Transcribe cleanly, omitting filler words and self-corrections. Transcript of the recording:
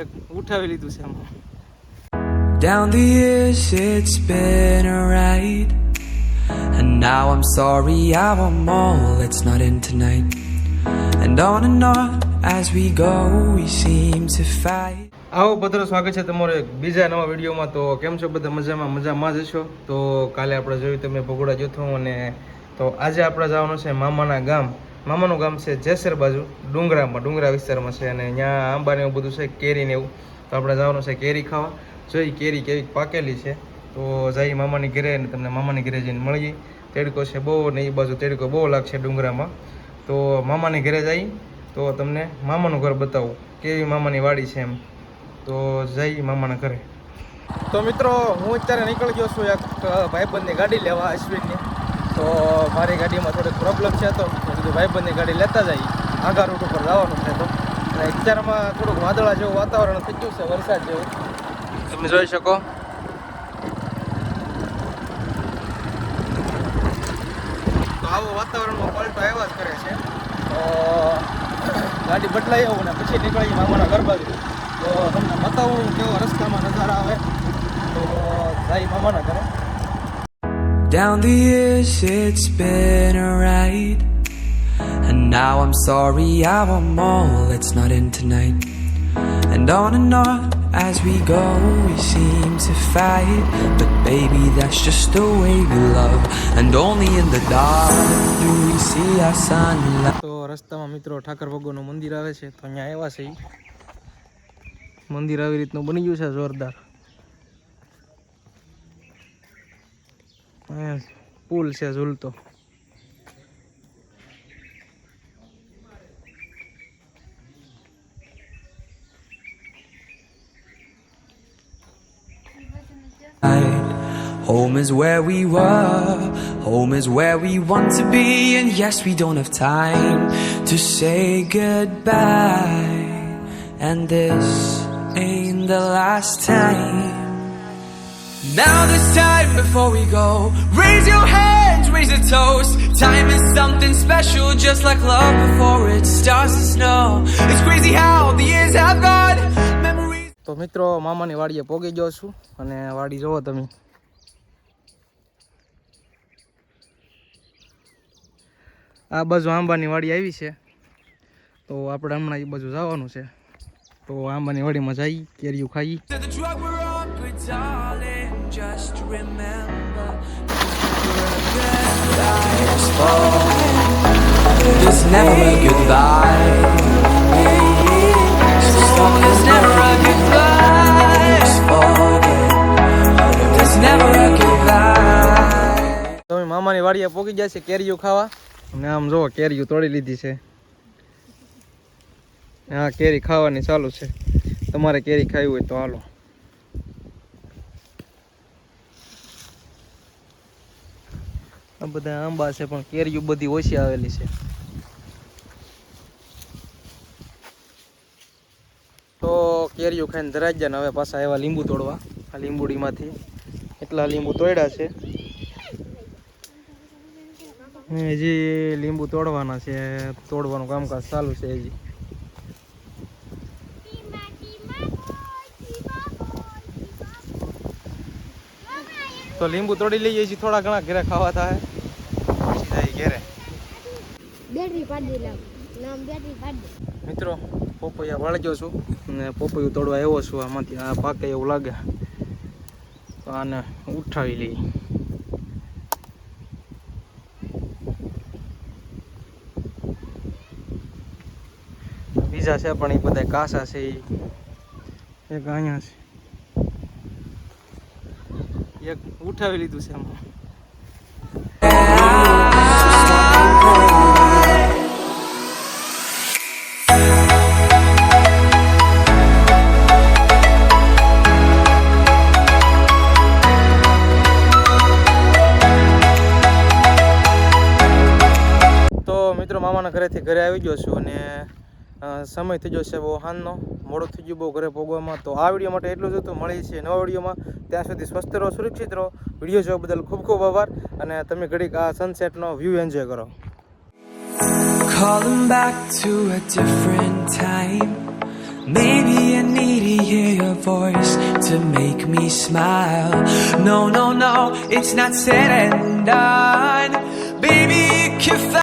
એક ઉઠાવી લીધું છે આમાં. Down the years it's been a ride, and now I'm sorry I want more, it's not in tonight. And on as we go we seem to fight. આવો પત્ર સ્વાગત છે તમારું એક બીજા નવા વિડીયોમાં. તો કેમ છો બધા? મજામાં જ છો? તો કાલે આપણે જોયું તમે ભગોડા જોથું, અને તો આજે આપણે જવાનું છે મામાના ગામ. મામાનું ગામ છે જેસર બાજુ ડુંગરા વિસ્તારમાં છે, અને ત્યાં આંબાને એવું બધું છે, કેરીને એવું. તો આપણે જવાનું છે કેરી ખાવા. જોઈ કેરી કેવી પાકેલી છે. તો જઈ મામાની ઘરે, અને તમને મામાની ઘરે જઈને મળીએ. તેડકો છે બહુ, ને એ બાજુ તેડકો બહુ લાગશે ડુંગરામાં. તો મામાની ઘરે જઈ તો તમને મામાનું ઘર બતાવું, કેવી મામાની વાડી છે એમ. તો જઈ મામાના ઘરે. તો મિત્રો હું અત્યારે નીકળી ગયો છું એક ભાઈબંધની ગાડી લેવા, અશ્વિનની. તો મારી ગાડીમાં થોડીક પ્રોબ્લેમ છે, તો કીધું ભાઈબંધની ગાડી લેતા જઈએ. આગા રૂટ ઉપર જવાનું છે. તો અત્યારમાં થોડુંક વાદળા જેવું વાતાવરણ થઈ ગયું છે, વરસાદ જેવું તમે જોઈ શકો. તો આવો વાતાવરણમાં પલટો આવ્યા જ કરે છે. તો ગાડી બદલાઈ આવું ને પછી નીકળી મામાના ઘર બાજુ. તો તમને બતાવું કેવો રસ્તામાં નજારા આવે. તો જાય મામાના ઘરે. Down the years it's been a ride, and now I'm sorry I want more, it's not in tonight. And on as we go we seem to fight, but baby that's just the way we love, and only in the dark do we see our sunlight. તો રસ્તામાં મિત્રો ઠાકર ભગવાનનું મંદિર આવે છે, તો અહીંયા આવ્યા છે. મંદિર આવી રીતનું બની ગયું છે, જોરદાર. પુલ છે ઝૂલતો. Home is where we were, home is where we want to be, and yes we don't have time to say goodbye, and this ain't the last time. Now this time before we go, raise your hands, raise a toast. Time is something special, just like love before it starts to snow. It's crazy how the years have gone. Memories. તો મિત્રો મામાની વાડીએ પોગી ગયો છું, અને વાડી જોવો તમે. આ બાજુ આંબાની વાડી આવી છે, તો આપણે હમણાં એ બાજુ જવાનું છે. તો આંબાની વાડીમાં જઈ કેરીયું ખાઈ. Just remember, there's never a goodbye. There's never a goodbye. There's never a goodbye. તમે મામાની વાડીએ પોગી ગયા છે કેરીયું ખાવા, અને આમ જો કેરીયું તોડી લીધી છે. હા, કેરી ખાવાની ચાલુ છે. તમારે કેરી ખાવી હોય તો હાલો. આ બધા આંબા છે, પણ કેરીઓ બધી ઓછી આવેલી છે. તો કેરીઓ ખાઈને ધરાઈ ગયા ને હવે પાછા એવા લીંબુ તોડવા. આ લીંબુડીમાંથી એટલા લીંબુ તોડ્યા છે. હજી લીંબુ તોડવાના છે, તોડવાનું કામકાજ ચાલુ છે હજી. તો લીંબુ તોડી લઈએ છીએ, થોડા ઘણા ઘરે ખાવા થાય પછી જાય ઘરે. મિત્રો પોપૈયા વાળગ્યો છું, અને પોપૈયું તોડવા આવ્યો છું. આમાંથી આ પાકે એવું લાગે, તો આને ઉઠાવી લઈએ. બીજા છે પણ એ બધા કાસા છે. એક અહીંયા છે, એક ઉઠાવી લીધું છે એમાં. તો મિત્રો મામાના ઘરેથી ઘરે આવી ગયો છું, અને સમય થઈ ગયો છે બહુ હાંજનો, મોડું થઈ ગયું બહુ ઘરે પહોંચવામાં. તો આ વિડીયો માટે એટલું જ હતું. મળી છે નવા વિડીયોમાં. ત્યાં સુધી સ્વસ્થ રહો, સુરક્ષિત રહો. વિડીયો જોવા બદલ ખૂબ ખૂબ આભાર, અને તમે ઘડીક આ સનસેટનો વ્યૂ એન્જોય કરો. Calling back to a different time. Maybe I need hear your voice to make me smile. No, no, no, it's not said and done. Baby, you can fly.